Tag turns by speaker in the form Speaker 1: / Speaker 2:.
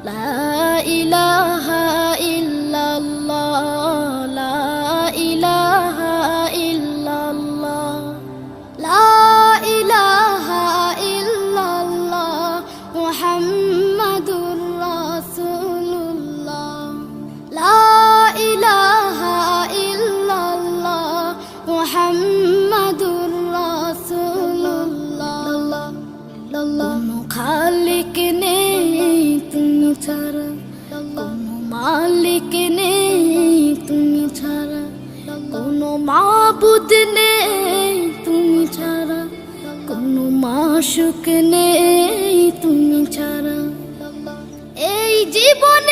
Speaker 1: লা ইলাহা ইল্লাল্লাহ, লা ইলাহা ইল্লাল্লাহ, লা ইলাহা ইল্লাল্লাহ মুহাম্মাদুর রাসূলুল্লাহ, লা ইলাহা ইল্লাল্লাহ মুহাম্মাদুর রাসূলুল্লাহ। কোনো খালিক নেই তুমি ছাড়া, কোনো মালিক নেই তুমি ছাড়া, কোনো মাবুদ নেই তুমি ছাড়া, কোনো মাশুক নেই তুমি ছাড়া। এই জীবন